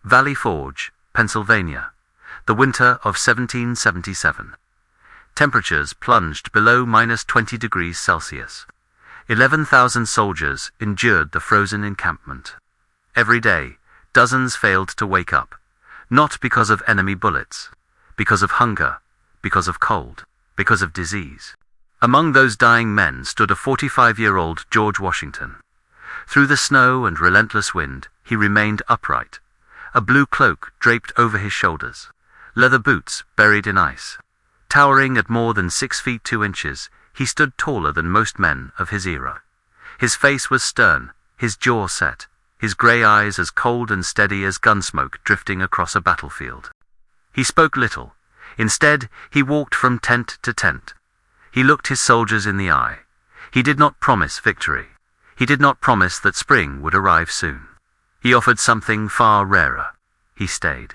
Valley Forge, Pennsylvania, the winter of 1777. Temperatures plunged below -20 degrees Celsius. 11,000 soldiers endured the frozen encampment. Every day, dozens failed to wake up, not because of enemy bullets, because of hunger, because of cold, because of disease. Among those dying men stood a 45-year-old George Washington. Through the snow and relentless wind, he remained upright, a blue cloak draped over his shoulders, leather boots buried in ice. Towering at more than 6 feet 2 inches, he stood taller than most men of his era. His face was stern, his jaw set, his grey eyes as cold and steady as gunsmoke drifting across a battlefield. He spoke little. Instead, he walked from tent to tent. He looked his soldiers in the eye. He did not promise victory. He did not promise that spring would arrive soon. He offered something far rarer. He stayed.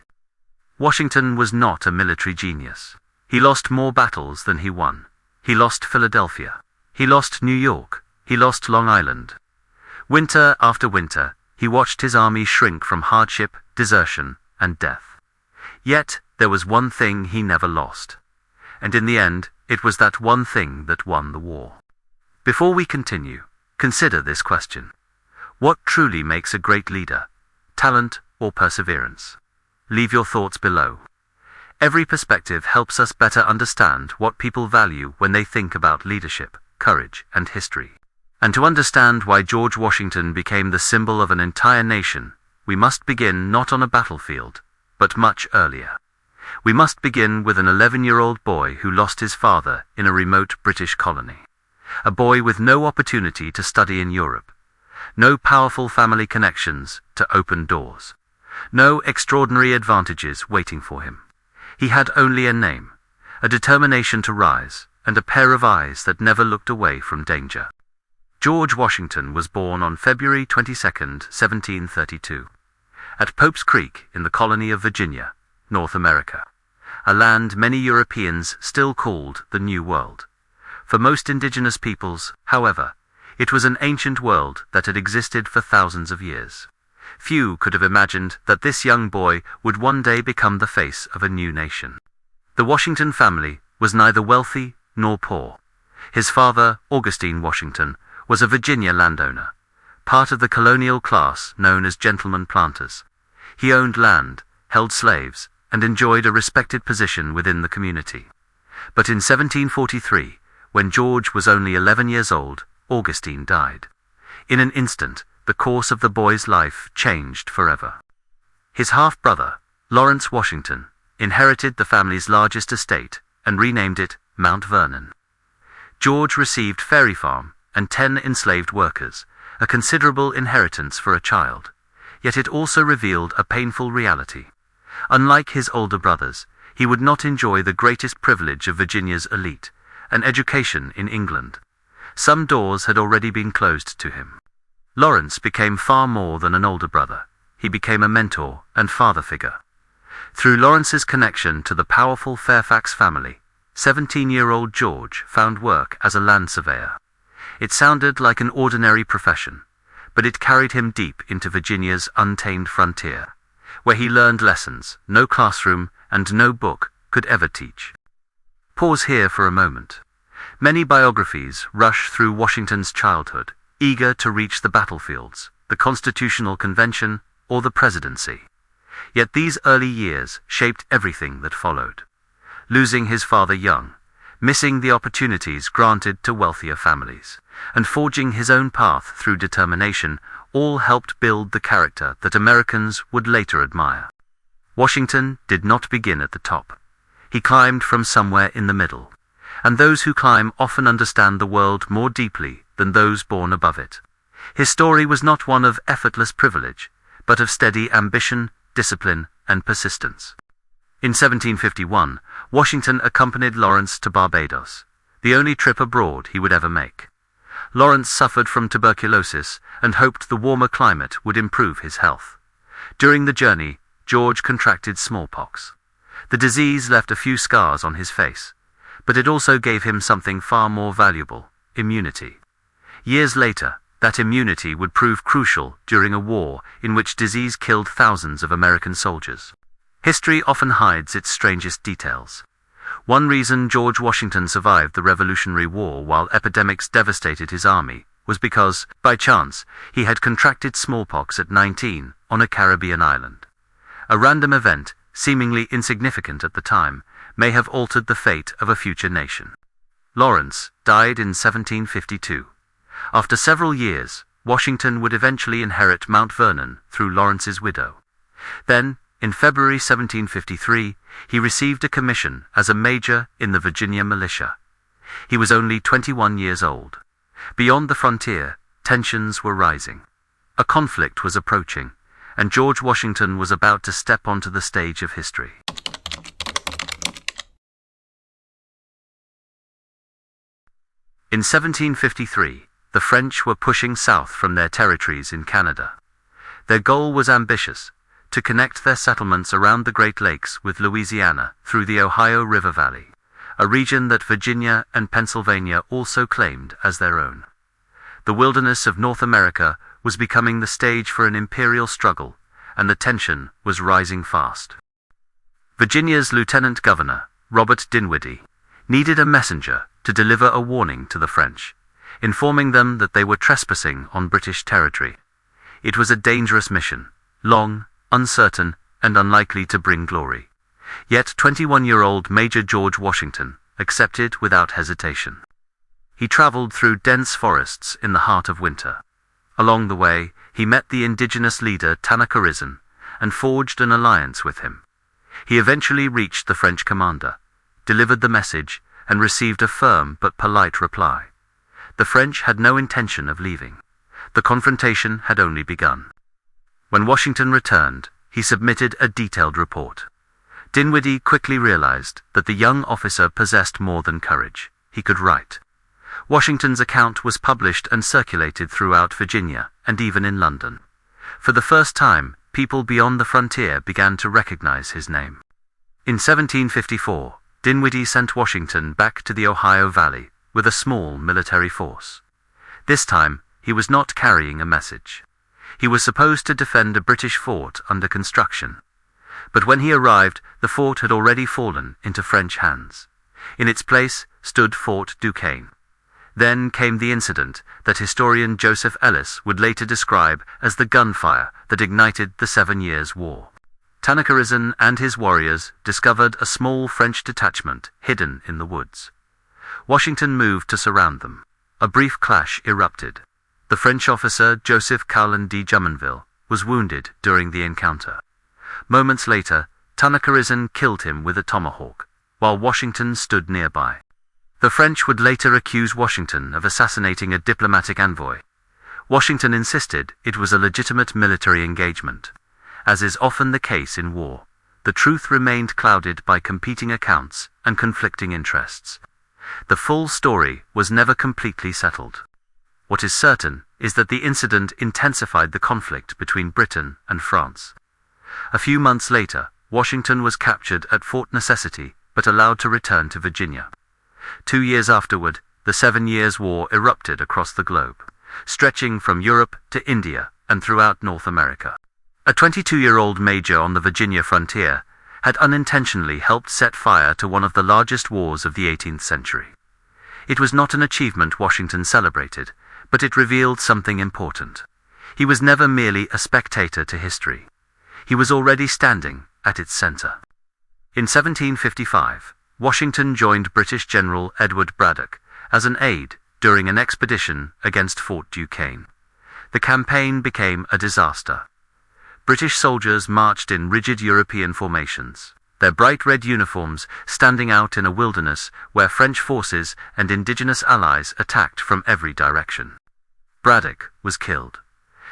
Washington was not a military genius. He lost more battles than he won. He lost Philadelphia. He lost New York. He lost Long Island. Winter after winter, he watched his army shrink from hardship, desertion, and death. Yet, there was one thing he never lost. And in the end, it was that one thing that won the war. Before we continue, consider this question. What truly makes a great leader? Talent or perseverance? Leave your thoughts below. Every perspective helps us better understand what people value when they think about leadership, courage, and history. And to understand why George Washington became the symbol of an entire nation, we must begin not on a battlefield, but much earlier. We must begin with an 11-year-old boy who lost his father in a remote British colony. A boy with no opportunity to study in Europe. No powerful family connections to open doors. No extraordinary advantages waiting for him. He had only a name, a determination to rise, and a pair of eyes that never looked away from danger. George Washington was born on February 22, 1732, at Pope's Creek in the colony of Virginia, North America, a land many Europeans still called the New World. For most indigenous peoples, however, it was an ancient world that had existed for thousands of years. Few could have imagined that this young boy would one day become the face of a new nation. The Washington family was neither wealthy nor poor. His father, Augustine Washington, was a Virginia landowner, part of the colonial class known as gentlemen planters. He owned land, held slaves, and enjoyed a respected position within the community. But in 1743, when George was only 11 years old, Augustine died. In an instant, the course of the boy's life changed forever. His half-brother, Lawrence Washington, inherited the family's largest estate and renamed it Mount Vernon. George received Ferry Farm and 10 enslaved workers, a considerable inheritance for a child. Yet it also revealed a painful reality. Unlike his older brothers, he would not enjoy the greatest privilege of Virginia's elite, an education in England. Some doors had already been closed to him. Lawrence became far more than an older brother. He became a mentor and father figure. Through Lawrence's connection to the powerful Fairfax family, 17-year-old George found work as a land surveyor. It sounded like an ordinary profession, but it carried him deep into Virginia's untamed frontier, where he learned lessons no classroom and no book could ever teach. Pause here for a moment. Many biographies rush through Washington's childhood, eager to reach the battlefields, the Constitutional Convention, or the presidency. Yet these early years shaped everything that followed. Losing his father young, missing the opportunities granted to wealthier families, and forging his own path through determination, all helped build the character that Americans would later admire. Washington did not begin at the top. He climbed from somewhere in the middle, and those who climb often understand the world more deeply than those born above it. His story was not one of effortless privilege, but of steady ambition, discipline, and persistence. In 1751, Washington accompanied Lawrence to Barbados, the only trip abroad he would ever make. Lawrence suffered from tuberculosis and hoped the warmer climate would improve his health. During the journey, George contracted smallpox. The disease left a few scars on his face, but it also gave him something far more valuable: immunity. Years later, That immunity would prove crucial during a war in which disease killed thousands of American soldiers. History often hides its strangest details. One reason George Washington survived the Revolutionary War while epidemics devastated his army was because, by chance, he had contracted smallpox at 19 on a Caribbean island. A random event, seemingly insignificant at the time, may have altered the fate of a future nation. Lawrence died in 1752. After several years, Washington would eventually inherit Mount Vernon through Lawrence's widow. Then, in February 1753, he received a commission as a major in the Virginia militia. He was only 21 years old. Beyond the frontier, tensions were rising. A conflict was approaching, and George Washington was about to step onto the stage of history. In 1753, the French were pushing south from their territories in Canada. Their goal was ambitious: to connect their settlements around the Great Lakes with Louisiana through the Ohio River Valley, a region that Virginia and Pennsylvania also claimed as their own. The wilderness of North America was becoming the stage for an imperial struggle, and the tension was rising fast. Virginia's Lieutenant Governor, Robert Dinwiddie, needed a messenger to deliver a warning to the French, informing them that they were trespassing on British territory. It was a dangerous mission, long, uncertain, and unlikely to bring glory. Yet 21-year-old Major George Washington accepted without hesitation. He traveled through dense forests in the heart of winter. Along the way, he met the indigenous leader Tanaquerizin and forged an alliance with him. He eventually reached the French commander, delivered the message, and received a firm but polite reply. The French had no intention of leaving. The confrontation had only begun. When Washington returned, he submitted a detailed report. Dinwiddie quickly realized that the young officer possessed more than courage. He could write. Washington's account was published and circulated throughout Virginia, and even in London. For the first time, people beyond the frontier began to recognize his name. In 1754, Dinwiddie sent Washington back to the Ohio Valley with a small military force. This time, he was not carrying a message. He was supposed to defend a British fort under construction. But when he arrived, the fort had already fallen into French hands. In its place stood Fort Duquesne. Then came the incident that historian Joseph Ellis would later describe as the gunfire that ignited the 7 Years' War. Tanaquerizin and his warriors discovered a small French detachment hidden in the woods. Washington moved to surround them. A brief clash erupted. The French officer Joseph Cowlin de Jumonville was wounded during the encounter. Moments later, Tanaquerizin killed him with a tomahawk, while Washington stood nearby. The French would later accuse Washington of assassinating a diplomatic envoy. Washington insisted it was a legitimate military engagement. As is often the case in war, the truth remained clouded by competing accounts and conflicting interests. The full story was never completely settled. What is certain is that the incident intensified the conflict between Britain and France. A few months later, Washington was captured at Fort Necessity but allowed to return to Virginia. 2 years afterward, the 7 Years' War erupted across the globe, stretching from Europe to India and throughout North America. A 22-year-old major on the Virginia frontier had unintentionally helped set fire to one of the largest wars of the 18th century. It was not an achievement Washington celebrated, but it revealed something important. He was never merely a spectator to history. He was already standing at its center. In 1755, Washington joined British General Edward Braddock as an aide during an expedition against Fort Duquesne. The campaign became a disaster. British soldiers marched in rigid European formations, their bright red uniforms standing out in a wilderness where French forces and indigenous allies attacked from every direction. Braddock was killed.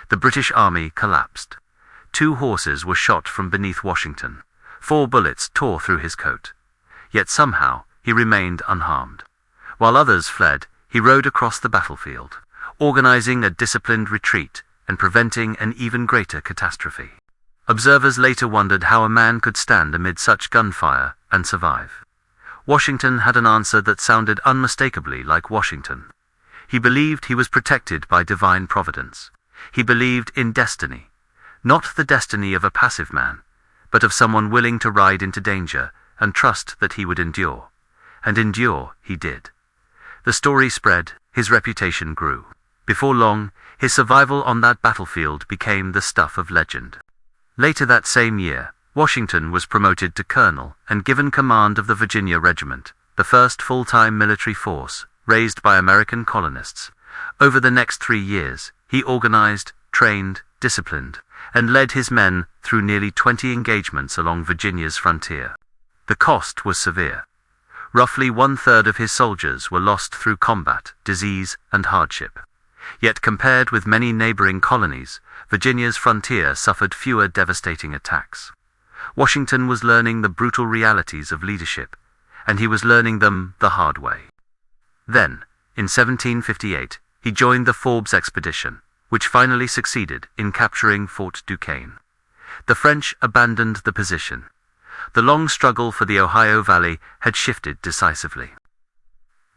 The British army collapsed. 2 horses were shot from beneath Washington. 4 bullets tore through his coat. Yet somehow he remained unharmed. While others fled, he rode across the battlefield, organizing a disciplined retreat and preventing an even greater catastrophe. Observers later wondered how a man could stand amid such gunfire and survive. Washington had an answer that sounded unmistakably like Washington. He believed he was protected by divine providence. He believed in destiny, not the destiny of a passive man, but of someone willing to ride into danger and trust that he would endure. And endure he did. The story spread, his reputation grew. Before long, his survival on that battlefield became the stuff of legend. Later that same year, Washington was promoted to colonel and given command of the Virginia Regiment, the first full-time military force raised by American colonists. Over the next 3 years, he organized, trained, disciplined, and led his men through nearly 20 engagements along Virginia's frontier. The cost was severe. Roughly 1/3 of his soldiers were lost through combat, disease, and hardship. Yet compared with many neighboring colonies, Virginia's frontier suffered fewer devastating attacks. Washington was learning the brutal realities of leadership, and he was learning them the hard way. Then, in 1758, he joined the Forbes expedition, which finally succeeded in capturing Fort Duquesne. The French abandoned the position. The long struggle for the Ohio Valley had shifted decisively.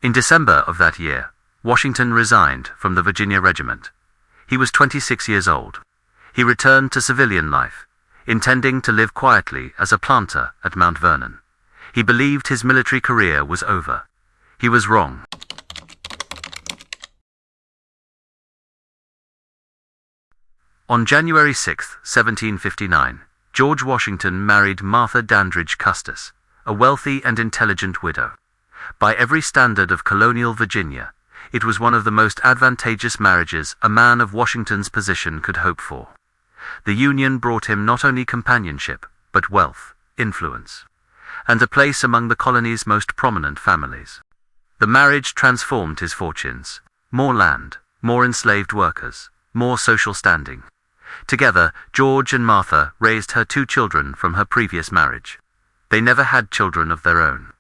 In December of that year, Washington resigned from the Virginia Regiment. He was 26 years old. He returned to civilian life, intending to live quietly as a planter at Mount Vernon. He believed his military career was over. He was wrong. On January 6, 1759, George Washington married Martha Dandridge Custis, a wealthy and intelligent widow. By every standard of colonial Virginia, it was one of the most advantageous marriages a man of Washington's position could hope for. The union brought him not only companionship, but wealth, influence, and a place among the colony's most prominent families. The marriage transformed his fortunes. More land, more enslaved workers, more social standing. Together, George and Martha raised her 2 children from her previous marriage. They never had children of their own.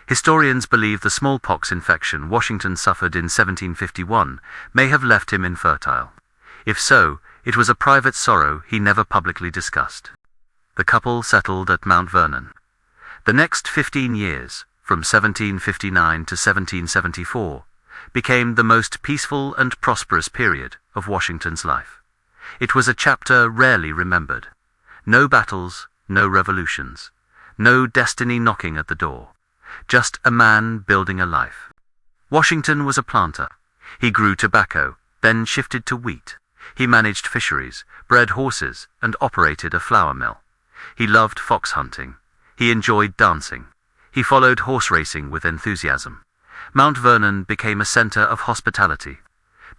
Historians believe the smallpox infection Washington suffered in 1751 may have left him infertile. If so, it was a private sorrow he never publicly discussed. The couple settled at Mount Vernon. The next 15 years, from 1759 to 1774, became the most peaceful and prosperous period of Washington's life. It was a chapter rarely remembered. No battles, no revolutions, no destiny knocking at the door. Just a man building a life. Washington was a planter. He grew tobacco, then shifted to wheat. He managed fisheries, bred horses, and operated a flour mill. He loved fox hunting. He enjoyed dancing. He followed horse racing with enthusiasm. Mount Vernon became a center of hospitality.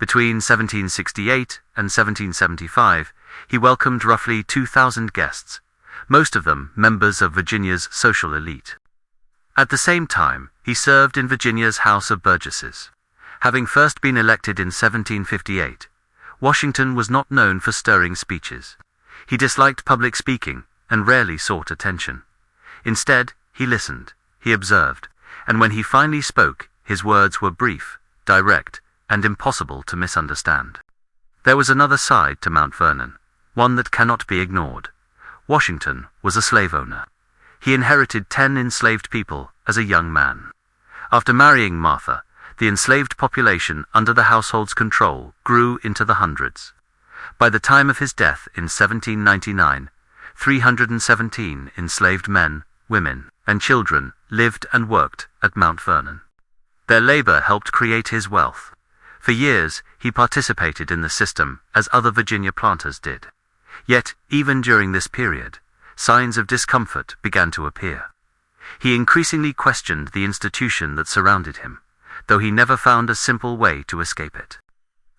Between 1768 and 1775, he welcomed roughly 2,000 guests, most of them members of Virginia's social elite. At the same time, he served in Virginia's House of Burgesses. Having first been elected in 1758, Washington was not known for stirring speeches. He disliked public speaking and rarely sought attention. Instead, he listened, he observed, and when he finally spoke, his words were brief, direct, and impossible to misunderstand. There was another side to Mount Vernon, one that cannot be ignored. Washington was a slave owner. He inherited 10 enslaved people as a young man. After marrying Martha, the enslaved population under the household's control grew into the hundreds. By the time of his death in 1799, 317 enslaved men, women, and children lived and worked at Mount Vernon. Their labor helped create his wealth. For years, he participated in the system as other Virginia planters did. Yet, even during this period, signs of discomfort began to appear. He increasingly questioned the institution that surrounded him, though he never found a simple way to escape it.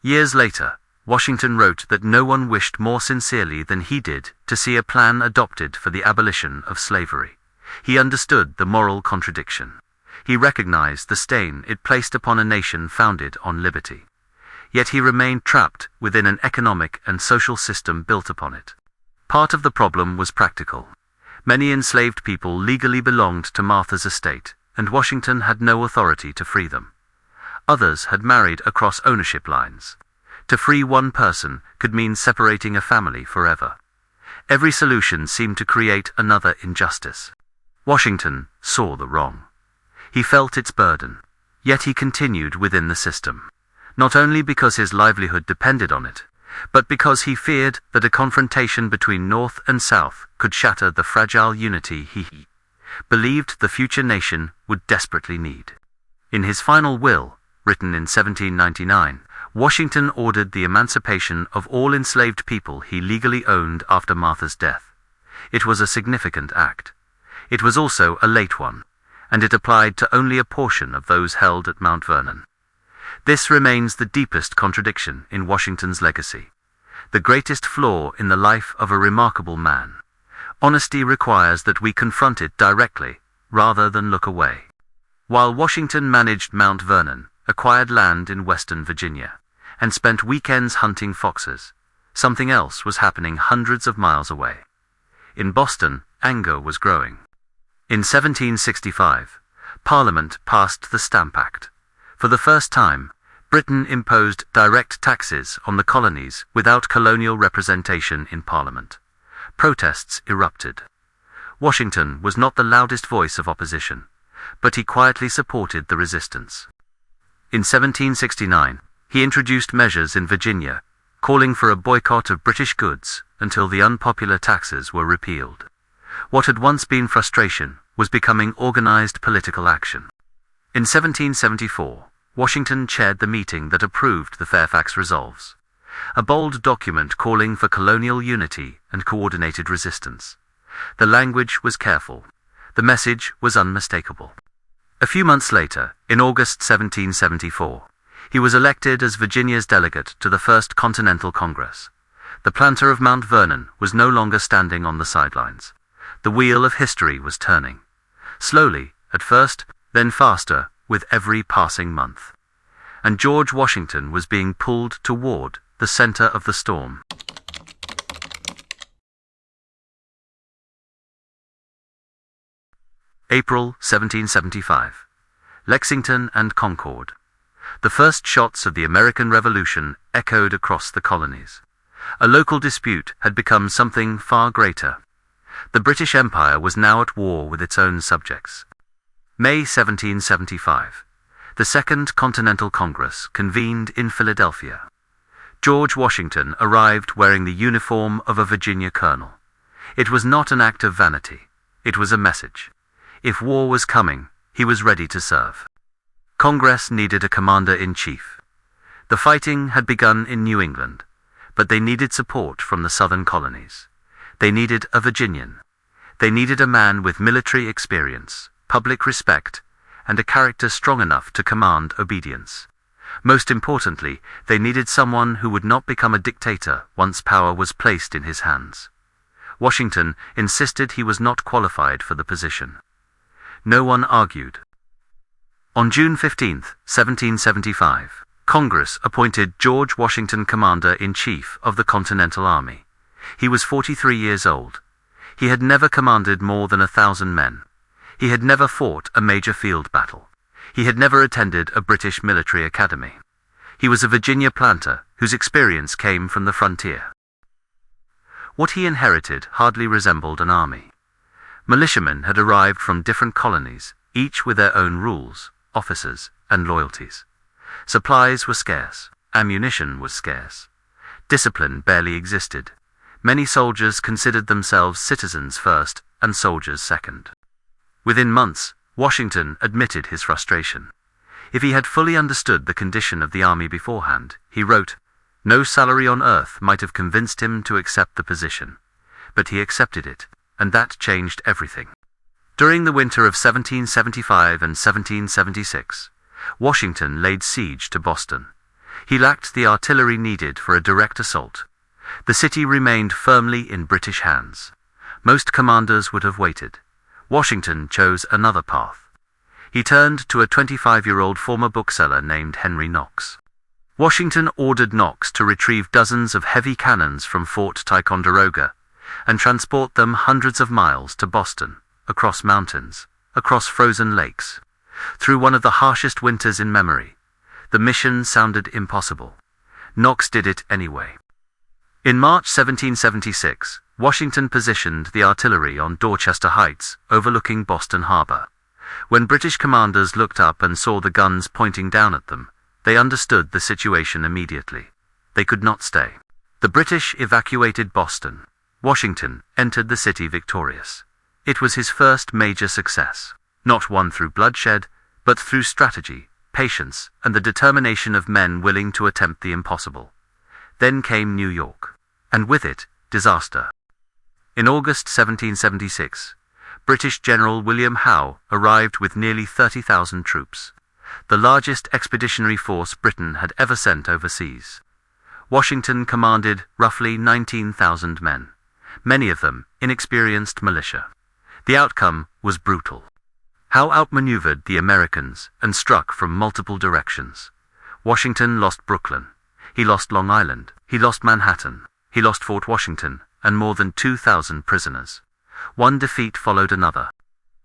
Years later, Washington wrote that no one wished more sincerely than he did to see a plan adopted for the abolition of slavery. He understood the moral contradiction. He recognized the stain it placed upon a nation founded on liberty. Yet he remained trapped within an economic and social system built upon it. Part of the problem was practical. Many enslaved people legally belonged to Martha's estate, and Washington had no authority to free them. Others had married across ownership lines. To free one person could mean separating a family forever. Every solution seemed to create another injustice. Washington saw the wrong. He felt its burden, yet he continued within the system. not only because his livelihood depended on it, but because he feared that a confrontation between North and South could shatter the fragile unity he believed the future nation would desperately need. In his final will, written in 1799, Washington ordered the emancipation of all enslaved people he legally owned after Martha's death. It was a significant act. It was also a late one, and it applied to only a portion of those held at Mount Vernon. This remains the deepest contradiction in Washington's legacy, the greatest flaw in the life of a remarkable man. Honesty requires that we confront it directly, rather than look away. While Washington managed Mount Vernon, acquired land in western Virginia, and spent weekends hunting foxes, something else was happening hundreds of miles away. In Boston, anger was growing. In 1765, Parliament passed the Stamp Act. For the first time, Britain imposed direct taxes on the colonies without colonial representation in Parliament. Protests erupted. Washington was not the loudest voice of opposition, but he quietly supported the resistance. In 1769, he introduced measures in Virginia, calling for a boycott of British goods until the unpopular taxes were repealed. What had once been frustration was becoming organized political action. In 1774, Washington chaired the meeting that approved the Fairfax Resolves, a bold document calling for colonial unity and coordinated resistance. The language was careful. The message was unmistakable. A few months later, in August 1774, he was elected as Virginia's delegate to the First Continental Congress. The planter of Mount Vernon was no longer standing on the sidelines. The wheel of history was turning. Slowly, at first, then faster, with every passing month. And George Washington was being pulled toward the center of the storm. April 1775. Lexington and Concord. The first shots of the American Revolution echoed across the colonies. A local dispute had become something far greater. The British Empire was now at war with its own subjects. May 1775. The Second Continental Congress convened in Philadelphia. George Washington arrived wearing the uniform of a Virginia colonel. It was not an act of vanity. It was a message. If war was coming, he was ready to serve. Congress needed a commander-in-chief. The fighting had begun in New England, but they needed support from the southern colonies. They needed a Virginian. They needed a man with military experience, public respect, and a character strong enough to command obedience. Most importantly, they needed someone who would not become a dictator once power was placed in his hands. Washington insisted he was not qualified for the position. No one argued. On June 15, 1775, Congress appointed George Washington Commander-in-Chief of the Continental Army. He was 43 years old. He had never commanded more than 1,000 men. He had never fought a major field battle. He had never attended a British military academy. He was a Virginia planter whose experience came from the frontier. What he inherited hardly resembled an army. Militiamen had arrived from different colonies, each with their own rules, officers, and loyalties. Supplies were scarce. Ammunition was scarce. Discipline barely existed. Many soldiers considered themselves citizens first and soldiers second. Within months, Washington admitted his frustration. If he had fully understood the condition of the army beforehand, he wrote, no salary on earth might have convinced him to accept the position. But he accepted it, and that changed everything. During the winter of 1775 and 1776, Washington laid siege to Boston. He lacked the artillery needed for a direct assault. The city remained firmly in British hands. Most commanders would have waited. Washington chose another path. He turned to a 25-year-old former bookseller named Henry Knox. Washington ordered Knox to retrieve dozens of heavy cannons from Fort Ticonderoga and transport them hundreds of miles to Boston, across mountains, across frozen lakes, through one of the harshest winters in memory. The mission sounded impossible. Knox did it anyway. In March 1776, Washington positioned the artillery on Dorchester Heights, overlooking Boston Harbor. When British commanders looked up and saw the guns pointing down at them, They understood the situation immediately. They could not stay. The British evacuated Boston. Washington entered the city victorious. It was his first major success, not won through bloodshed, but through strategy, patience, and the determination of men willing to attempt the impossible. Then came New York, and with it, disaster. In August 1776, British General William Howe arrived with nearly 30,000 troops, the largest expeditionary force Britain had ever sent overseas. Washington commanded roughly 19,000 men, many of them inexperienced militia. The outcome was brutal. Howe outmaneuvered the Americans and struck from multiple directions. Washington lost Brooklyn. He lost Long Island. He lost Manhattan. He lost Fort Washington and more than 2,000 prisoners. One defeat followed another.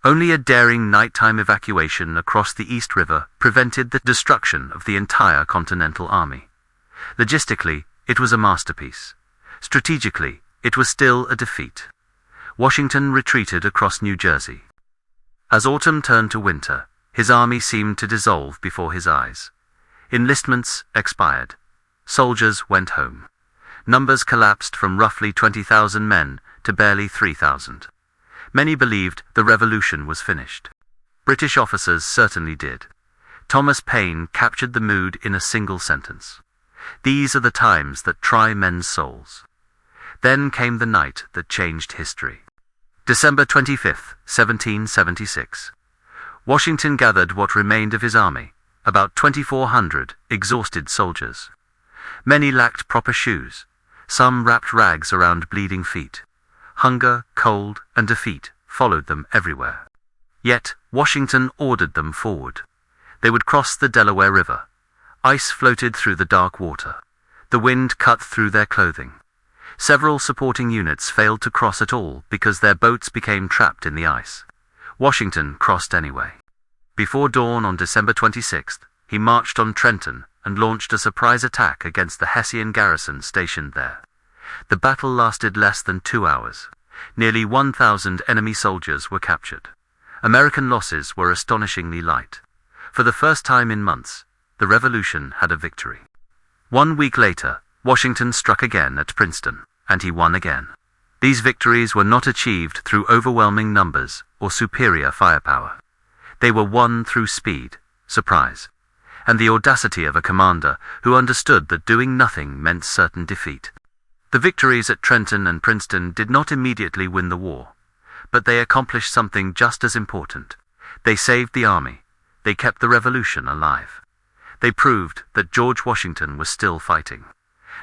Only a daring nighttime evacuation across the East River prevented the destruction of the entire Continental Army. Logistically, it was a masterpiece. Strategically, it was still a defeat. Washington retreated across New Jersey. As autumn turned to winter, his army seemed to dissolve before his eyes. Enlistments expired. Soldiers went home. Numbers collapsed from roughly 20,000 men to barely 3,000. Many believed the revolution was finished. British officers certainly did. Thomas Paine captured the mood in a single sentence. "These are the times that try men's souls." Then came the night that changed history. December 25, 1776. Washington gathered what remained of his army, about 2,400 exhausted soldiers. Many lacked proper shoes. Some wrapped rags around bleeding feet. Hunger, cold, and defeat followed them everywhere. Yet Washington ordered them forward. They would cross the Delaware River. Ice floated through the dark water. The wind cut through their clothing. Several supporting units failed to cross at all because their boats became trapped in the ice. Washington crossed anyway. Before dawn on December 26th, he marched on Trenton and launched a surprise attack against the Hessian garrison stationed there. The battle lasted less than 2 hours. Nearly 1,000 enemy soldiers were captured. American losses were astonishingly light. For the first time in months, the revolution had a victory. 1 week later, Washington struck again at Princeton, and he won again. These victories were not achieved through overwhelming numbers or superior firepower. They were won through speed, surprise, and the audacity of a commander who understood that doing nothing meant certain defeat. The victories at Trenton and Princeton did not immediately win the war, but they accomplished something just as important. They saved the army. They kept the revolution alive. They proved that George Washington was still fighting.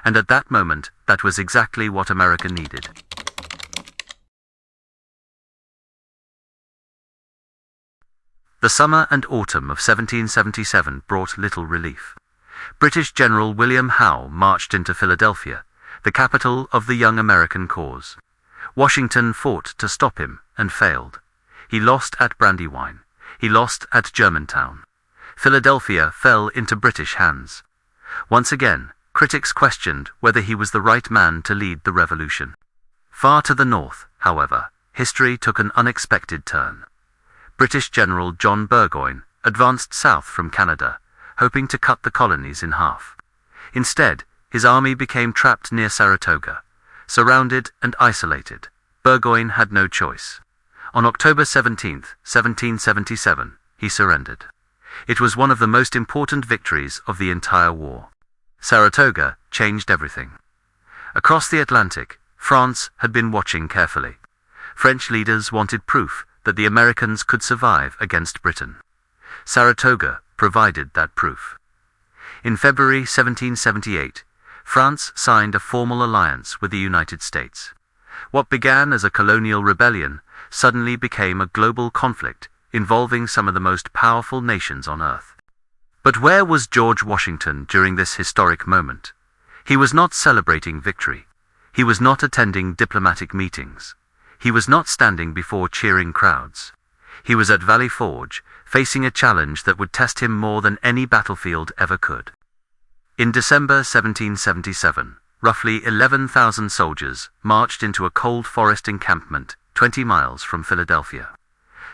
And at that moment, that was exactly what America needed. The summer and autumn of 1777 brought little relief. British General William Howe marched into Philadelphia, the capital of the young American cause. Washington fought to stop him and failed. He lost at Brandywine. He lost at Germantown. Philadelphia fell into British hands. Once again, critics questioned whether he was the right man to lead the revolution. Far to the north, however, history took an unexpected turn. British General John Burgoyne advanced south from Canada, hoping to cut the colonies in half. Instead, his army became trapped near Saratoga. Surrounded and isolated, Burgoyne had no choice. On October 17, 1777, he surrendered. It was one of the most important victories of the entire war. Saratoga changed everything. Across the Atlantic, France had been watching carefully. French leaders wanted proof that the Americans could survive against Britain. Saratoga provided that proof. In February 1778, France signed a formal alliance with the United States. What began as a colonial rebellion suddenly became a global conflict involving some of the most powerful nations on Earth. But where was George Washington during this historic moment? He was not celebrating victory. He was not attending diplomatic meetings. He was not standing before cheering crowds. He was at Valley Forge, facing a challenge that would test him more than any battlefield ever could. In December 1777, roughly 11,000 soldiers marched into a cold forest encampment 20 miles from Philadelphia.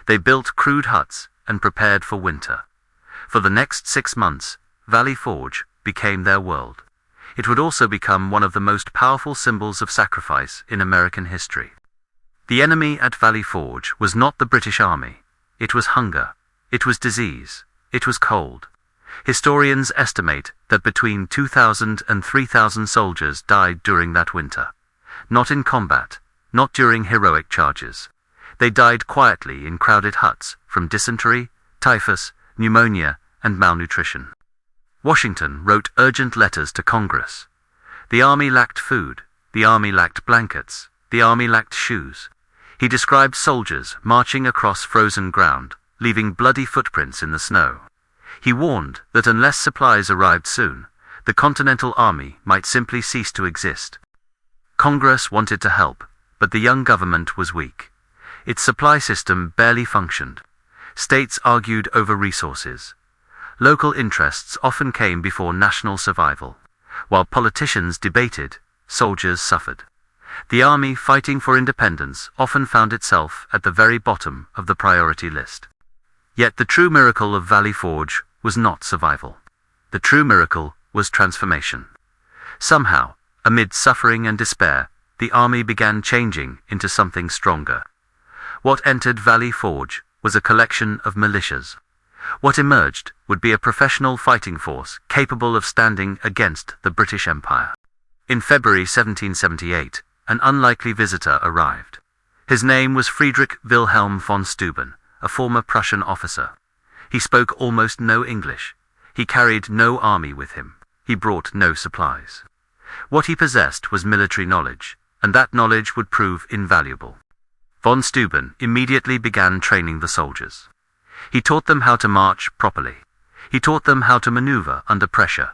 They built crude huts and prepared for winter. For the next 6 months, Valley Forge, became their world. It would also become one of the most powerful symbols of sacrifice in American history. The enemy at Valley Forge was not the British Army. It was hunger. It was disease. It was cold. Historians estimate that between 2,000 and 3,000 soldiers died during that winter. Not in combat, not during heroic charges. They died quietly in crowded huts from dysentery, typhus, pneumonia, and malnutrition. Washington wrote urgent letters to Congress. The army lacked food. The army lacked blankets. The army lacked shoes. He described soldiers marching across frozen ground, leaving bloody footprints in the snow. He warned that unless supplies arrived soon, the Continental Army might simply cease to exist. Congress wanted to help, but the young government was weak. Its supply system barely functioned. States argued over resources. Local interests often came before national survival. While politicians debated, soldiers suffered. The army fighting for independence often found itself at the very bottom of the priority list. Yet the true miracle of Valley Forge was not survival. The true miracle was transformation. Somehow, amid suffering and despair, the army began changing into something stronger. What entered Valley Forge was a collection of militias. What emerged would be a professional fighting force capable of standing against the British Empire. In February 1778, an unlikely visitor arrived. His name was Friedrich Wilhelm von Steuben, a former Prussian officer. He spoke almost no English. He carried no army with him. He brought no supplies. What he possessed was military knowledge, and that knowledge would prove invaluable. Von Steuben immediately began training the soldiers. He taught them how to march properly. He taught them how to maneuver under pressure.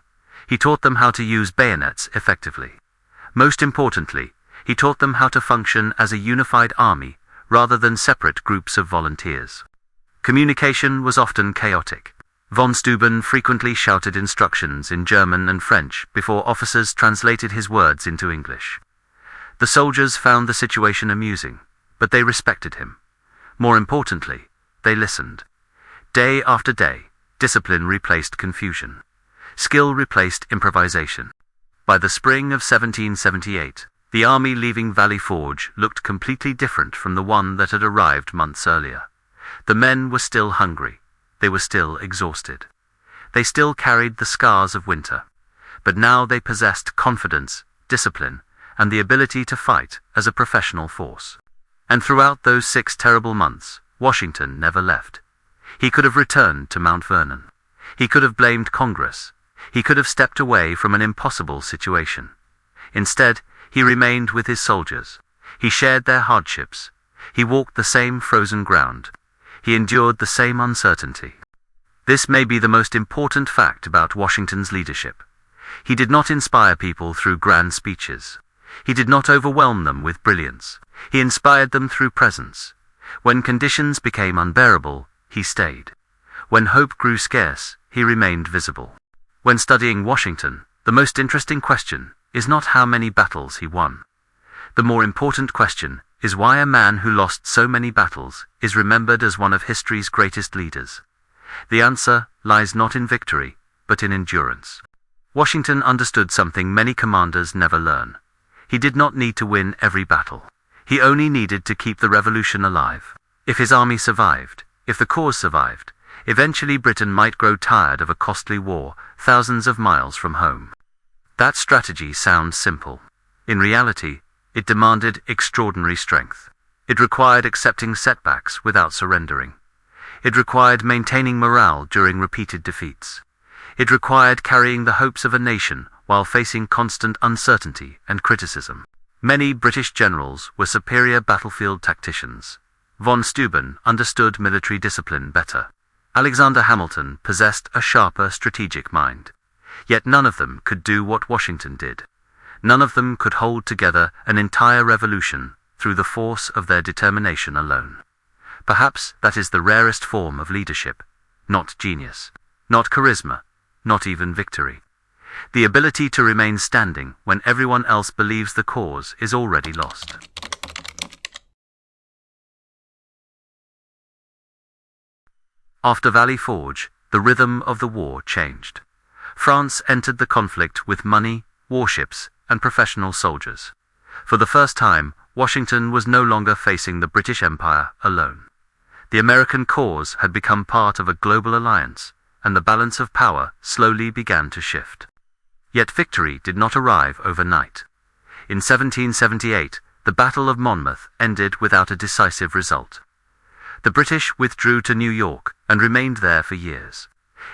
He taught them how to use bayonets effectively. Most importantly, he taught them how to function as a unified army rather than separate groups of volunteers. Communication was often chaotic. Von Steuben frequently shouted instructions in German and French before officers translated his words into English. The soldiers found the situation amusing, but they respected him. More importantly, they listened. Day after day, discipline replaced confusion. Skill replaced improvisation. By the spring of 1778, the army leaving Valley Forge looked completely different from the one that had arrived months earlier. The men were still hungry. They were still exhausted. They still carried the scars of winter. But now they possessed confidence, discipline, and the ability to fight as a professional force. And throughout those 6 terrible months, Washington never left. He could have returned to Mount Vernon. He could have blamed Congress. He could have stepped away from an impossible situation. Instead, he remained with his soldiers. He shared their hardships. He walked the same frozen ground. He endured the same uncertainty. This may be the most important fact about Washington's leadership. He did not inspire people through grand speeches. He did not overwhelm them with brilliance. He inspired them through presence. When conditions became unbearable, he stayed. When hope grew scarce, he remained visible. When studying Washington, the most interesting question is not how many battles he won. The more important question is why a man who lost so many battles is remembered as one of history's greatest leaders. The answer lies not in victory, but in endurance. Washington understood something many commanders never learn. He did not need to win every battle. He only needed to keep the revolution alive. If his army survived, if the cause survived, eventually Britain might grow tired of a costly war thousands of miles from home. That strategy sounds simple. In reality, it demanded extraordinary strength. It required accepting setbacks without surrendering. It required maintaining morale during repeated defeats. It required carrying the hopes of a nation while facing constant uncertainty and criticism. Many British generals were superior battlefield tacticians. Von Steuben understood military discipline better. Alexander Hamilton possessed a sharper strategic mind. Yet none of them could do what Washington did. None of them could hold together an entire revolution through the force of their determination alone. Perhaps that is the rarest form of leadership, not genius, not charisma, not even victory. The ability to remain standing when everyone else believes the cause is already lost. After Valley Forge, the rhythm of the war changed. France entered the conflict with money, warships, and professional soldiers. For the first time, Washington was no longer facing the British Empire alone. The American cause had become part of a global alliance, and the balance of power slowly began to shift. Yet victory did not arrive overnight. In 1778, the Battle of Monmouth ended without a decisive result. The British withdrew to New York and remained there for years.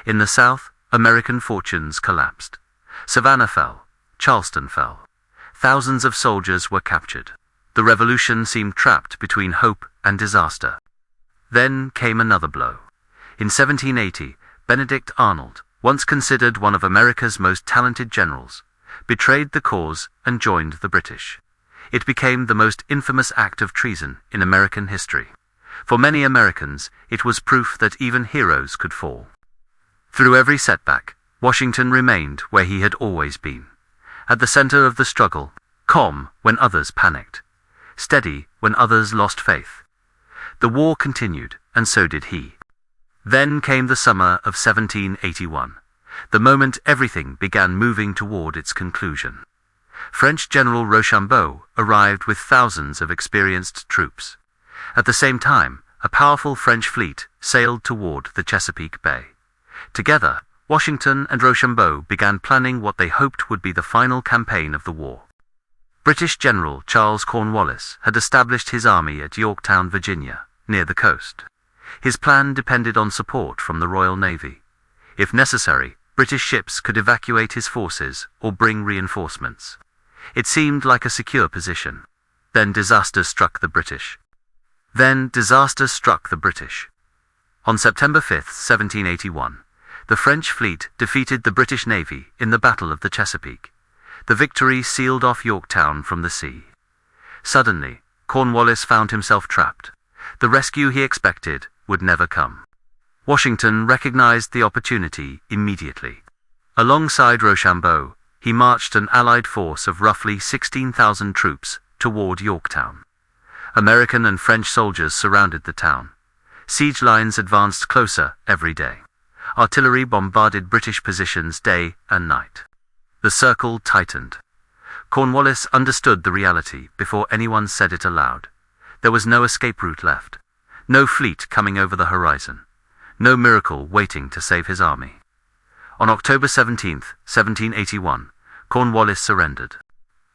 In the South, American fortunes collapsed. Savannah fell. Charleston fell. Thousands of soldiers were captured. The revolution seemed trapped between hope and disaster. Then came another blow. In 1780, Benedict Arnold, once considered one of America's most talented generals, betrayed the cause and joined the British. It became the most infamous act of treason in American history. For many Americans, it was proof that even heroes could fall. Through every setback, Washington remained where he had always been. At the center of the struggle, calm when others panicked, steady when others lost faith. The war continued, and so did he. Then came the summer of 1781, the moment everything began moving toward its conclusion. French General Rochambeau arrived with thousands of experienced troops. At the same time, a powerful French fleet sailed toward the Chesapeake Bay. Together, Washington and Rochambeau began planning what they hoped would be the final campaign of the war. British General Charles Cornwallis had established his army at Yorktown, Virginia, near the coast. His plan depended on support from the Royal Navy. If necessary, British ships could evacuate his forces or bring reinforcements. It seemed like a secure position. Then disaster struck the British. On September 5, 1781, the French fleet defeated the British Navy in the Battle of the Chesapeake. The victory sealed off Yorktown from the sea. Suddenly, Cornwallis found himself trapped. The rescue he expected would never come. Washington recognized the opportunity immediately. Alongside Rochambeau, he marched an Allied force of roughly 16,000 troops toward Yorktown. American and French soldiers surrounded the town. Siege lines advanced closer every day. Artillery bombarded British positions day and night. The circle tightened. Cornwallis understood the reality before anyone said it aloud. There was no escape route left. No fleet coming over the horizon. No miracle waiting to save his army. On October 17, 1781, Cornwallis surrendered.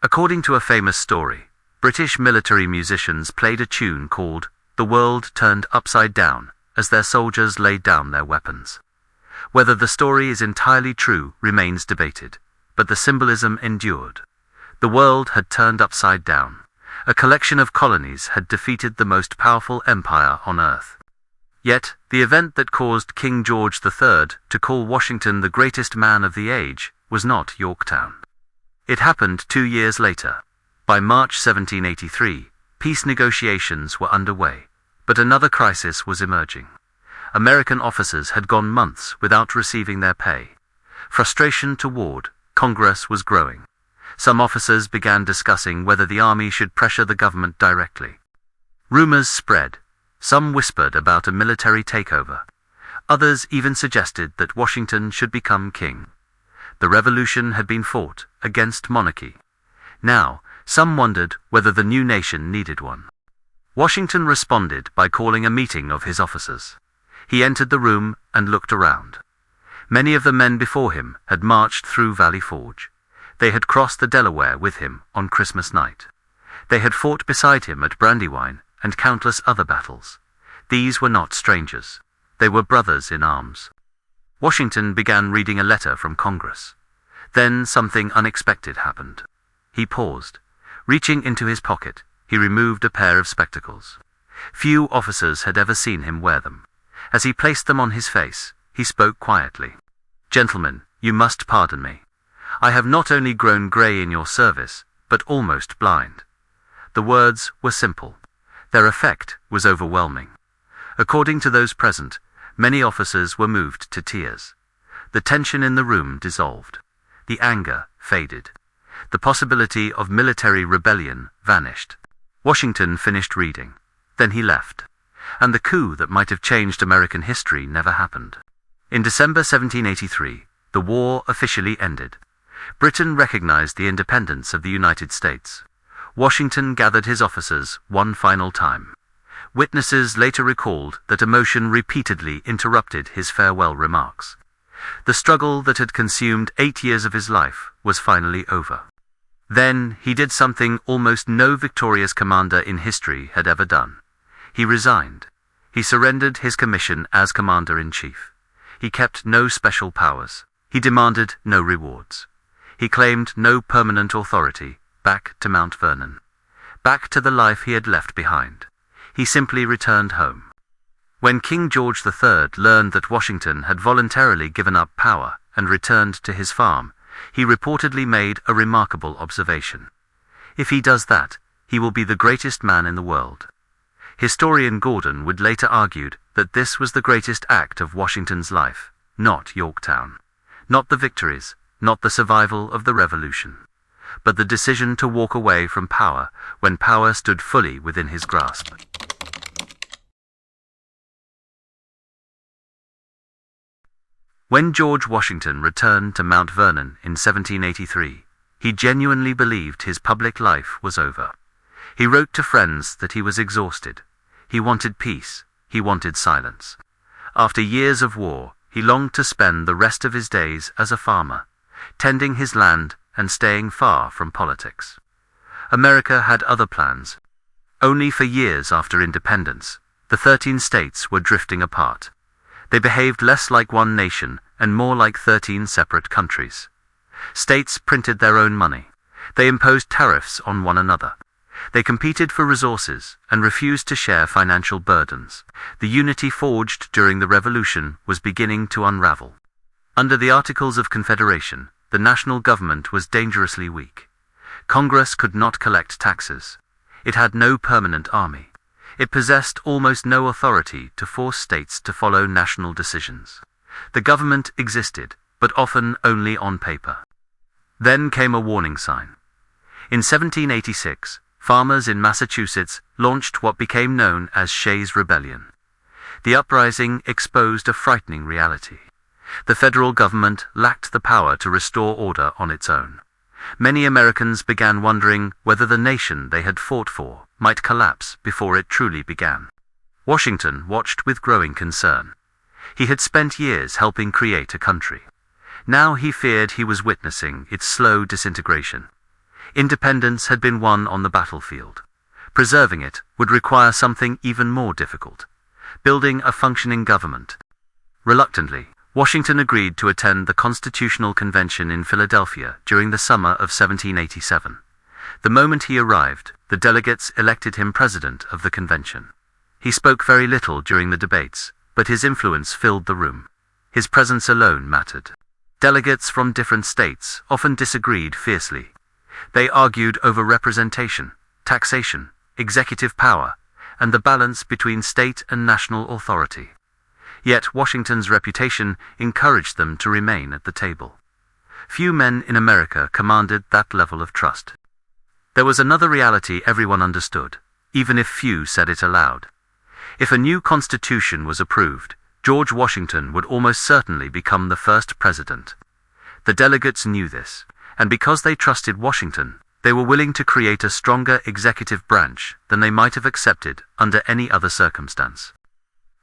According to a famous story, British military musicians played a tune called "The World Turned Upside Down" as their soldiers laid down their weapons. Whether the story is entirely true remains debated, but the symbolism endured. The world had turned upside down. A collection of colonies had defeated the most powerful empire on earth. Yet, the event that caused King George III to call Washington the greatest man of the age was not Yorktown. It happened 2 years later. By March 1783, peace negotiations were underway, but another crisis was emerging. American officers had gone months without receiving their pay. Frustration toward Congress was growing. Some officers began discussing whether the army should pressure the government directly. Rumors spread. Some whispered about a military takeover. Others even suggested that Washington should become king. The revolution had been fought against monarchy. Now, some wondered whether the new nation needed one. Washington responded by calling a meeting of his officers. He entered the room and looked around. Many of the men before him had marched through Valley Forge. They had crossed the Delaware with him on Christmas night. They had fought beside him at Brandywine and countless other battles. These were not strangers. They were brothers in arms. Washington began reading a letter from Congress. Then something unexpected happened. He paused. Reaching into his pocket, he removed a pair of spectacles. Few officers had ever seen him wear them. As he placed them on his face, he spoke quietly. "Gentlemen, you must pardon me. I have not only grown grey in your service, but almost blind." The words were simple. Their effect was overwhelming. According to those present, many officers were moved to tears. The tension in the room dissolved. The anger faded. The possibility of military rebellion vanished. Washington finished reading. Then he left. And the coup that might have changed American history never happened. In December 1783, the war officially ended. Britain recognized the independence of the United States. Washington gathered his officers one final time. Witnesses later recalled that emotion repeatedly interrupted his farewell remarks. The struggle that had consumed 8 years of his life was finally over. Then he did something almost no victorious commander in history had ever done. He resigned. He surrendered his commission as commander-in-chief. He kept no special powers. He demanded no rewards. He claimed no permanent authority. Back to Mount Vernon. Back to the life he had left behind. He simply returned home. When King George III learned that Washington had voluntarily given up power and returned to his farm, he reportedly made a remarkable observation. If he does that, he will be the greatest man in the world. Historian Gordon would later argue that this was the greatest act of Washington's life, not Yorktown, not the victories, not the survival of the Revolution, but the decision to walk away from power when power stood fully within his grasp. When George Washington returned to Mount Vernon in 1783, he genuinely believed his public life was over. He wrote to friends that he was exhausted. He wanted peace. He wanted silence. After years of war, he longed to spend the rest of his days as a farmer, tending his land and staying far from politics. America had other plans. Only for years after independence, the 13 states were drifting apart. They behaved less like one nation and more like 13 separate countries. States printed their own money. They imposed tariffs on one another. They competed for resources and refused to share financial burdens. The unity forged during the Revolution was beginning to unravel. Under the Articles of Confederation, the national government was dangerously weak. Congress could not collect taxes. It had no permanent army. It possessed almost no authority to force states to follow national decisions. The government existed, but often only on paper. Then came a warning sign. In 1786, farmers in Massachusetts launched what became known as Shays' Rebellion. The uprising exposed a frightening reality. The federal government lacked the power to restore order on its own. Many Americans began wondering whether the nation they had fought for might collapse before it truly began. Washington watched with growing concern. He had spent years helping create a country. Now he feared he was witnessing its slow disintegration. Independence had been won on the battlefield. Preserving it would require something even more difficult: building a functioning government. Reluctantly, Washington agreed to attend the Constitutional Convention in Philadelphia during the summer of 1787. The moment he arrived, the delegates elected him president of the convention. He spoke very little during the debates, but his influence filled the room. His presence alone mattered. Delegates from different states often disagreed fiercely. They argued over representation, taxation, executive power, and the balance between state and national authority. Yet Washington's reputation encouraged them to remain at the table. Few men in America commanded that level of trust. There was another reality everyone understood, even if few said it aloud. If a new constitution was approved, George Washington would almost certainly become the first president. The delegates knew this, and because they trusted Washington, they were willing to create a stronger executive branch than they might have accepted under any other circumstance.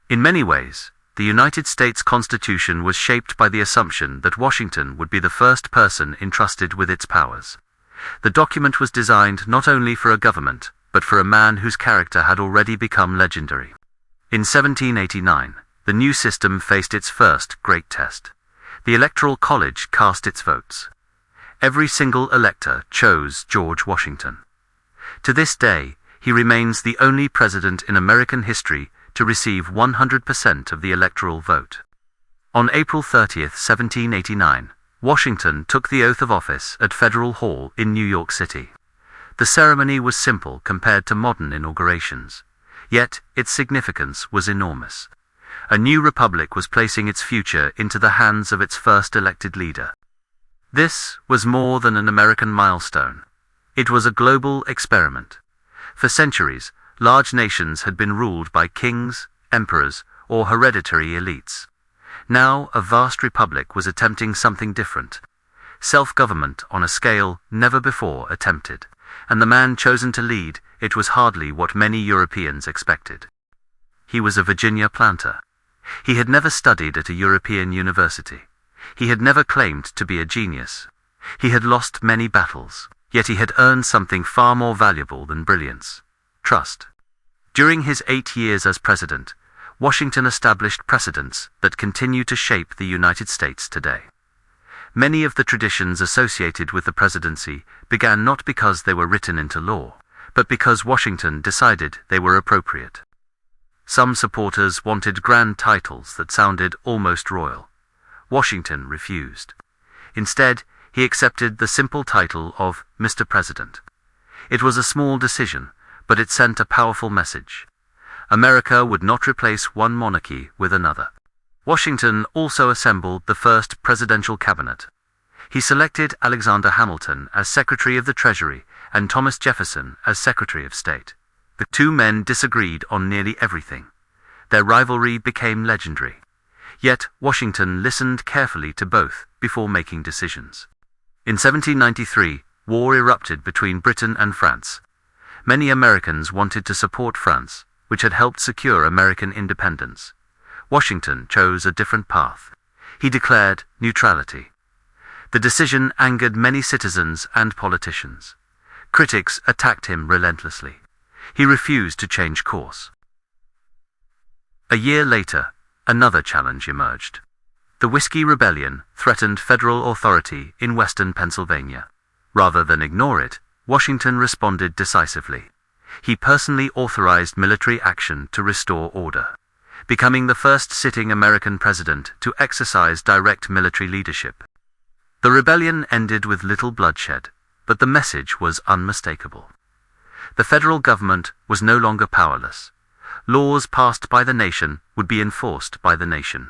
In many ways, the United States Constitution was shaped by the assumption that Washington would be the first person entrusted with its powers. The document was designed not only for a government, but for a man whose character had already become legendary. In 1789, the new system faced its first great test. The Electoral College cast its votes. Every single elector chose George Washington. To this day, he remains the only president in American history to receive 100% of the electoral vote. On April 30, 1789, Washington took the oath of office at Federal Hall in New York City. The ceremony was simple compared to modern inaugurations, yet its significance was enormous. A new republic was placing its future into the hands of its first elected leader. This was more than an American milestone. It was a global experiment. For centuries, large nations had been ruled by kings, emperors, or hereditary elites. Now a vast republic was attempting something different. Self-government on a scale never before attempted, and the man chosen to lead it was hardly what many Europeans expected. He was a Virginia planter. He had never studied at a European university. He had never claimed to be a genius. He had lost many battles, yet he had earned something far more valuable than brilliance: trust. During his 8 years as president, Washington established precedents that continue to shape the United States today. Many of the traditions associated with the presidency began not because they were written into law, but because Washington decided they were appropriate. Some supporters wanted grand titles that sounded almost royal. Washington refused. Instead, he accepted the simple title of Mr. President. It was a small decision, but it sent a powerful message. America would not replace one monarchy with another. Washington also assembled the first presidential cabinet. He selected Alexander Hamilton as Secretary of the Treasury and Thomas Jefferson as Secretary of State. The two men disagreed on nearly everything. Their rivalry became legendary. Yet Washington listened carefully to both before making decisions. In 1793, war erupted between Britain and France. Many Americans wanted to support France, which had helped secure American independence. Washington chose a different path. He declared neutrality. The decision angered many citizens and politicians. Critics attacked him relentlessly. He refused to change course. A year later, another challenge emerged. The Whiskey Rebellion threatened federal authority in western Pennsylvania. Rather than ignore it, Washington responded decisively. He personally authorized military action to restore order, becoming the first sitting American president to exercise direct military leadership. The rebellion ended with little bloodshed, but the message was unmistakable. The federal government was no longer powerless. Laws passed by the nation would be enforced by the nation.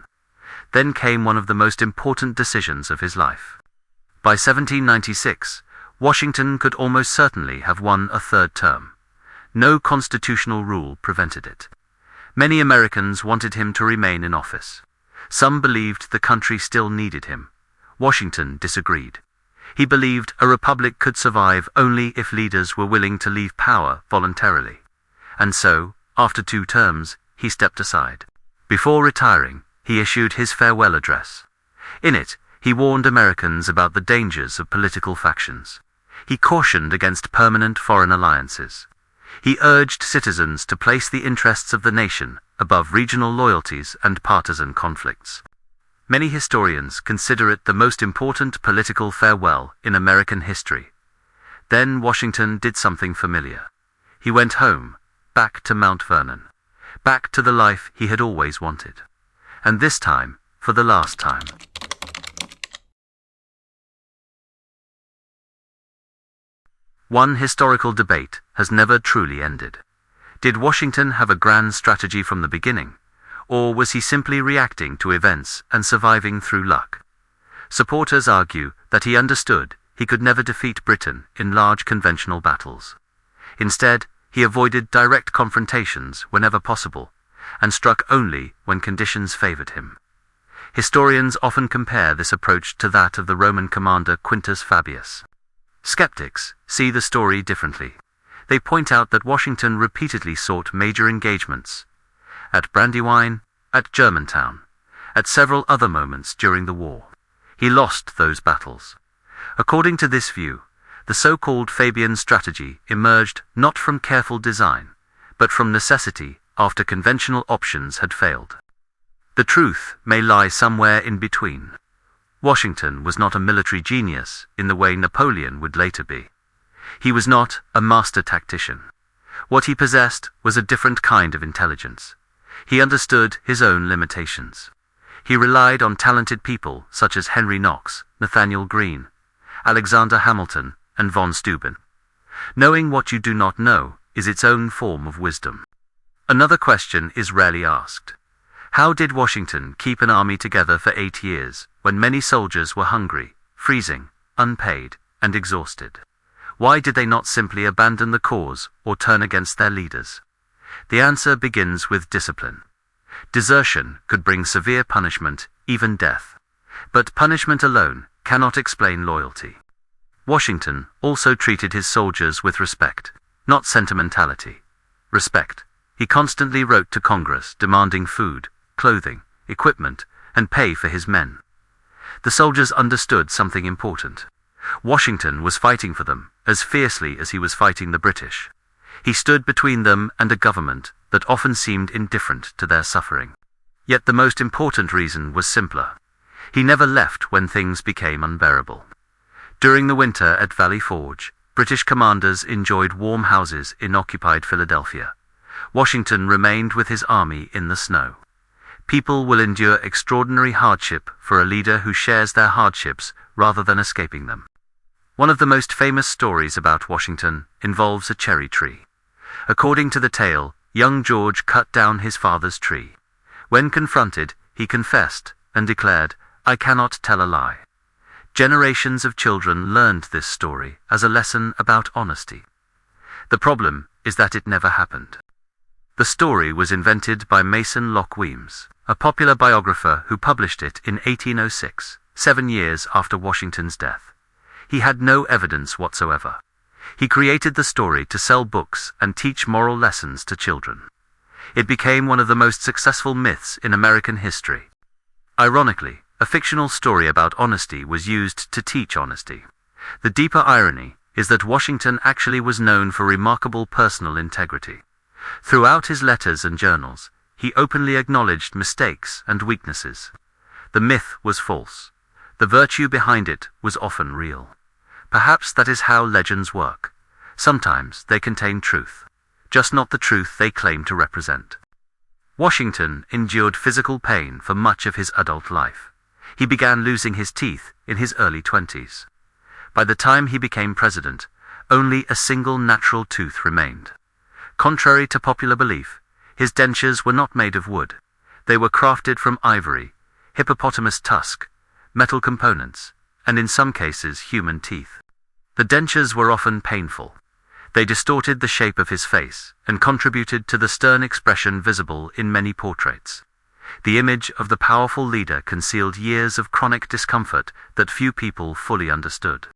Then came one of the most important decisions of his life. By 1796, Washington could almost certainly have won a third term. No constitutional rule prevented it. Many Americans wanted him to remain in office. Some believed the country still needed him. Washington disagreed. He believed a republic could survive only if leaders were willing to leave power voluntarily. And so, after 2 terms, he stepped aside. Before retiring, he issued his farewell address. In it, he warned Americans about the dangers of political factions. He cautioned against permanent foreign alliances. He urged citizens to place the interests of the nation above regional loyalties and partisan conflicts. Many historians consider it the most important political farewell in American history. Then Washington did something familiar. He went home, back to Mount Vernon, back to the life he had always wanted. And this time, for the last time. One historical debate has never truly ended. Did Washington have a grand strategy from the beginning, or was he simply reacting to events and surviving through luck? Supporters argue that he understood he could never defeat Britain in large conventional battles. Instead, he avoided direct confrontations whenever possible, and struck only when conditions favored him. Historians often compare this approach to that of the Roman commander Quintus Fabius. Skeptics see the story differently. They point out that Washington repeatedly sought major engagements, at Brandywine, at Germantown, at several other moments during the war. He lost those battles. According to this view, the so-called Fabian strategy emerged not from careful design, but from necessity after conventional options had failed. The truth may lie somewhere in between. Washington was not a military genius in the way Napoleon would later be. He was not a master tactician. What he possessed was a different kind of intelligence. He understood his own limitations. He relied on talented people such as Henry Knox, Nathaniel Greene, Alexander Hamilton, and von Steuben. Knowing what you do not know is its own form of wisdom. Another question is rarely asked. How did Washington keep an army together for 8 years when many soldiers were hungry, freezing, unpaid, and exhausted? Why did they not simply abandon the cause or turn against their leaders? The answer begins with discipline. Desertion could bring severe punishment even death. But punishment alone cannot explain loyalty. Washington also treated his soldiers with respect, not sentimentality. Respect. He constantly wrote to Congress demanding food, clothing, equipment, and pay for his men. The soldiers understood something important. Washington was fighting for them as fiercely as he was fighting the British. He stood between them and a government that often seemed indifferent to their suffering. Yet the most important reason was simpler. He never left when things became unbearable. During the winter at Valley Forge, British commanders enjoyed warm houses in occupied Philadelphia. Washington remained with his army in the snow. People will endure extraordinary hardship for a leader who shares their hardships rather than escaping them. One of the most famous stories about Washington involves a cherry tree. According to the tale, young George cut down his father's tree. When confronted, he confessed and declared, "I cannot tell a lie." Generations of children learned this story as a lesson about honesty. The problem is that it never happened. The story was invented by Mason Locke Weems, a popular biographer who published it in 1806, 7 years after Washington's death. He had no evidence whatsoever. He created the story to sell books and teach moral lessons to children. It became one of the most successful myths in American history. Ironically, a fictional story about honesty was used to teach honesty. The deeper irony is that Washington actually was known for remarkable personal integrity. Throughout his letters and journals, he openly acknowledged mistakes and weaknesses. The myth was false. The virtue behind it was often real. Perhaps that is how legends work. Sometimes they contain truth, just not the truth they claim to represent. Washington endured physical pain for much of his adult life. He began losing his teeth in his early 20s. By the time he became president, only a single natural tooth remained. Contrary to popular belief, his dentures were not made of wood. They were crafted from ivory, hippopotamus tusk, metal components, and in some cases human teeth. The dentures were often painful. They distorted the shape of his face and contributed to the stern expression visible in many portraits. The image of the powerful leader concealed years of chronic discomfort that few people fully understood.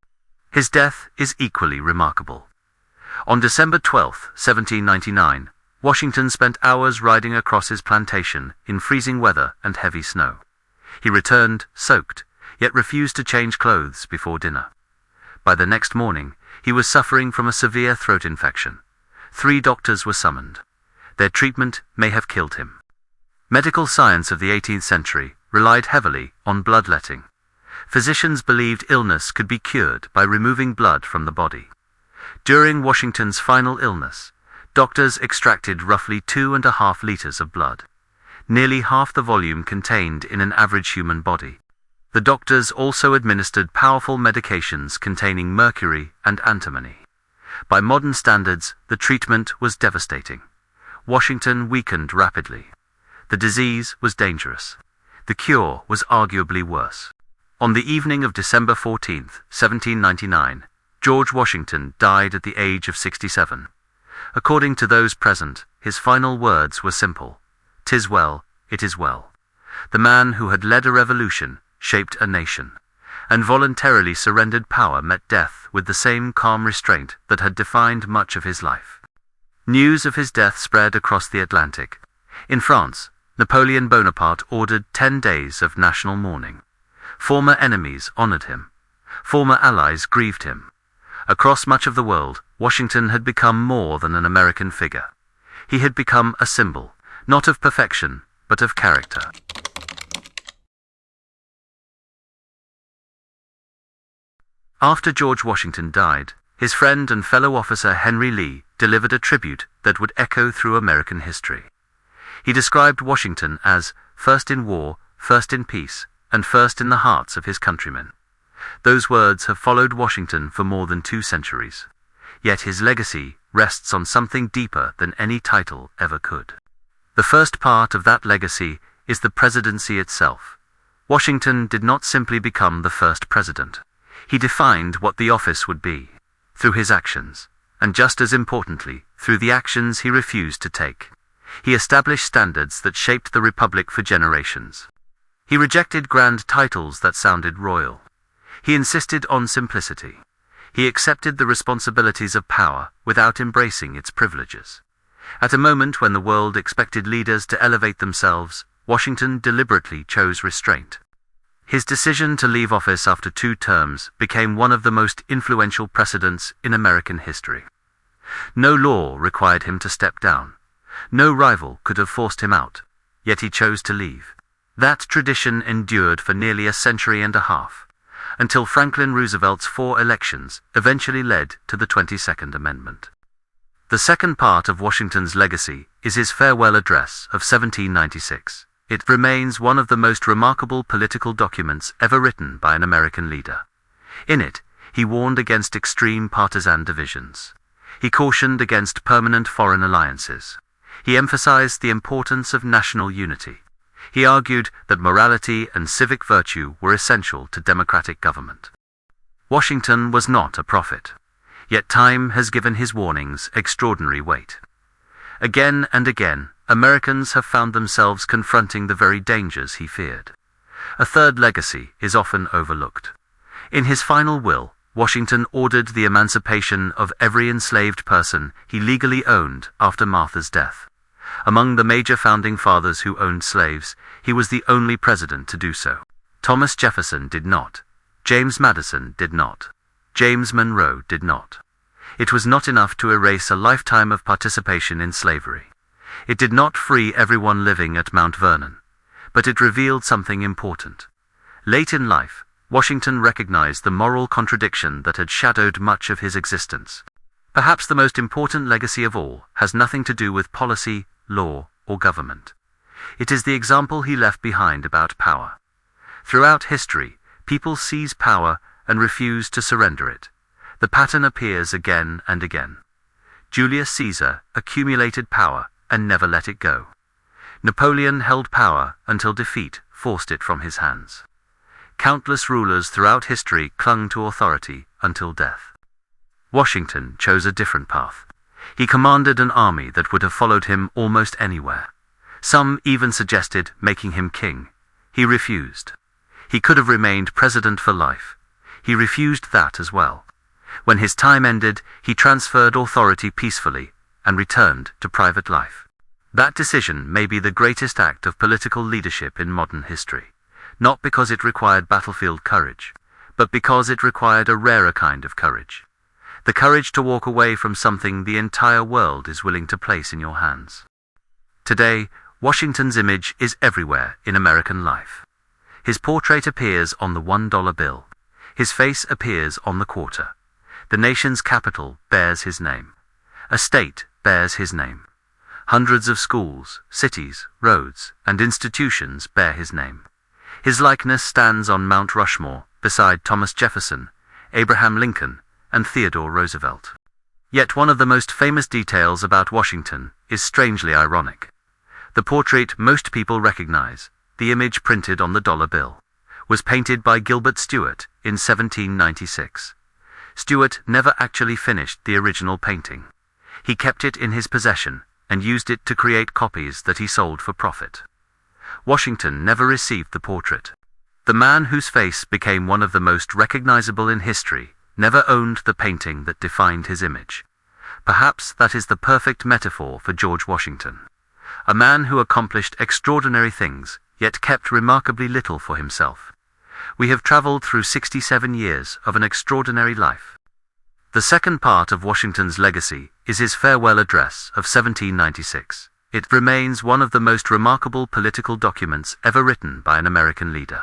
His death is equally remarkable. On December 12, 1799, Washington spent hours riding across his plantation in freezing weather and heavy snow. He returned, soaked, yet refused to change clothes before dinner. By the next morning, he was suffering from a severe throat infection. 3 doctors were summoned. Their treatment may have killed him. Medical science of the 18th century relied heavily on bloodletting. Physicians believed illness could be cured by removing blood from the body. During Washington's final illness, doctors extracted roughly 2.5 liters of blood, nearly half the volume contained in an average human body. The doctors also administered powerful medications containing mercury and antimony. By modern standards, the treatment was devastating. Washington weakened rapidly. The disease was dangerous. The cure was arguably worse. On the evening of December 14, 1799, George Washington died at the age of 67. According to those present, his final words were simple. "'Tis well, it is well." The man who had led a revolution, shaped a nation, and voluntarily surrendered power met death with the same calm restraint that had defined much of his life. News of his death spread across the Atlantic. In France, Napoleon Bonaparte ordered 10 days of national mourning. Former enemies honored him. Former allies grieved him. Across much of the world, Washington had become more than an American figure. He had become a symbol, not of perfection, but of character. After George Washington died, his friend and fellow officer Henry Lee delivered a tribute that would echo through American history. He described Washington as first in war, first in peace, and first in the hearts of his countrymen. Those words have followed Washington for more than 2 centuries. Yet his legacy rests on something deeper than any title ever could. The first part of that legacy is the presidency itself. Washington did not simply become the first president. He defined what the office would be, through his actions, and just as importantly, through the actions he refused to take. He established standards that shaped the republic for generations. He rejected grand titles that sounded royal. He insisted on simplicity. He accepted the responsibilities of power without embracing its privileges. At a moment when the world expected leaders to elevate themselves, Washington deliberately chose restraint. His decision to leave office after 2 terms became one of the most influential precedents in American history. No law required him to step down. No rival could have forced him out, yet he chose to leave. That tradition endured for nearly a century and a half, until Franklin Roosevelt's 4 elections eventually led to the 22nd Amendment. The second part of Washington's legacy is his farewell address of 1796. It remains one of the most remarkable political documents ever written by an American leader. In it, he warned against extreme partisan divisions. He cautioned against permanent foreign alliances. He emphasized the importance of national unity. He argued that morality and civic virtue were essential to democratic government. Washington was not a prophet, yet time has given his warnings extraordinary weight. Again and again, Americans have found themselves confronting the very dangers he feared. A third legacy is often overlooked. In his final will, Washington ordered the emancipation of every enslaved person he legally owned after Martha's death. Among the major founding fathers who owned slaves, he was the only president to do so. Thomas Jefferson did not. James Madison did not. James Monroe did not. It was not enough to erase a lifetime of participation in slavery. It did not free everyone living at Mount Vernon, but it revealed something important. Late in life, Washington recognized the moral contradiction that had shadowed much of his existence. Perhaps the most important legacy of all has nothing to do with policy, law, or government. It is the example he left behind about power. Throughout history, people seize power and refuse to surrender it. The pattern appears again and again. Julius Caesar accumulated power and never let it go. Napoleon held power until defeat forced it from his hands. Countless rulers throughout history clung to authority until death. Washington chose a different path. He commanded an army that would have followed him almost anywhere. Some even suggested making him king. He refused. He could have remained president for life. He refused that as well. When his time ended, he transferred authority peacefully and returned to private life. That decision may be the greatest act of political leadership in modern history, not because it required battlefield courage, but because it required a rarer kind of courage. The courage to walk away from something the entire world is willing to place in your hands. Today, Washington's image is everywhere in American life. His portrait appears on the $1 bill. His face appears on the quarter. The nation's capital bears his name. A state bears his name. Hundreds of schools, cities, roads, and institutions bear his name. His likeness stands on Mount Rushmore beside Thomas Jefferson, Abraham Lincoln, and Theodore Roosevelt. Yet one of the most famous details about Washington is strangely ironic. The portrait most people recognize, the image printed on the dollar bill, was painted by Gilbert Stuart in 1796. Stuart never actually finished the original painting. He kept it in his possession and used it to create copies that he sold for profit. Washington never received the portrait. The man whose face became one of the most recognizable in history never owned the painting that defined his image. Perhaps that is the perfect metaphor for George Washington. A man who accomplished extraordinary things, yet kept remarkably little for himself. We have traveled through 67 years of an extraordinary life. The second part of Washington's legacy is his farewell address of 1796. It remains one of the most remarkable political documents ever written by an American leader.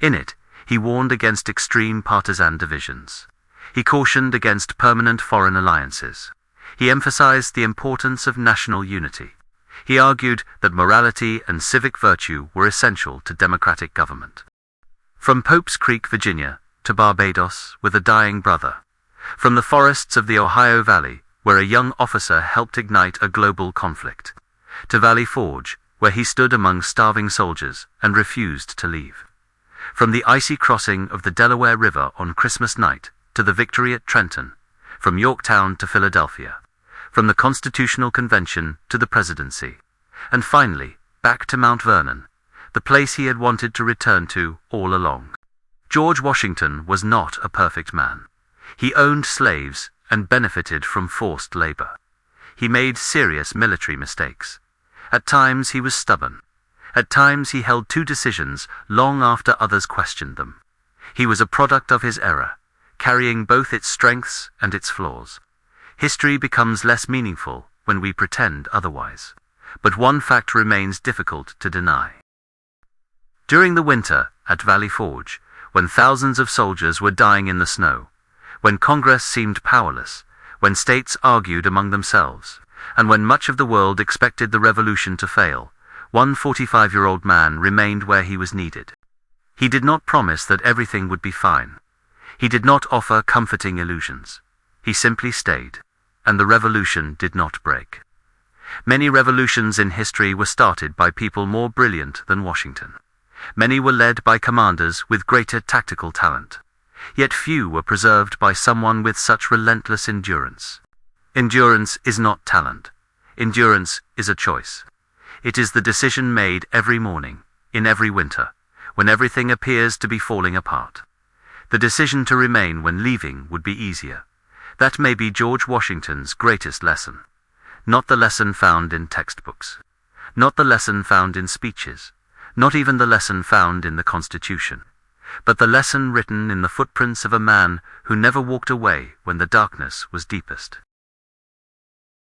In it, he warned against extreme partisan divisions. He cautioned against permanent foreign alliances. He emphasized the importance of national unity. He argued that morality and civic virtue were essential to democratic government. From Pope's Creek, Virginia, to Barbados with a dying brother. From the forests of the Ohio Valley, where a young officer helped ignite a global conflict, to Valley Forge, where he stood among starving soldiers and refused to leave. From the icy crossing of the Delaware River on Christmas night to the victory at Trenton, from Yorktown to Philadelphia, from the Constitutional Convention to the presidency, and finally, back to Mount Vernon, the place he had wanted to return to all along. George Washington was not a perfect man. He owned slaves and benefited from forced labor. He made serious military mistakes. At times he was stubborn. At times he held to decisions long after others questioned them. He was a product of his era, carrying both its strengths and its flaws. History becomes less meaningful when we pretend otherwise. But one fact remains difficult to deny. During the winter at Valley Forge, when thousands of soldiers were dying in the snow, when Congress seemed powerless, when states argued among themselves, and when much of the world expected the revolution to fail, one 45-year-old man remained where he was needed. He did not promise that everything would be fine. He did not offer comforting illusions. He simply stayed, and the revolution did not break. Many revolutions in history were started by people more brilliant than Washington. Many were led by commanders with greater tactical talent. Yet few were preserved by someone with such relentless endurance. Endurance is not talent. Endurance is a choice. It is the decision made every morning, in every winter, when everything appears to be falling apart. The decision to remain when leaving would be easier. That may be George Washington's greatest lesson. Not the lesson found in textbooks. Not the lesson found in speeches. Not even the lesson found in the Constitution. But the lesson written in the footprints of a man who never walked away when the darkness was deepest.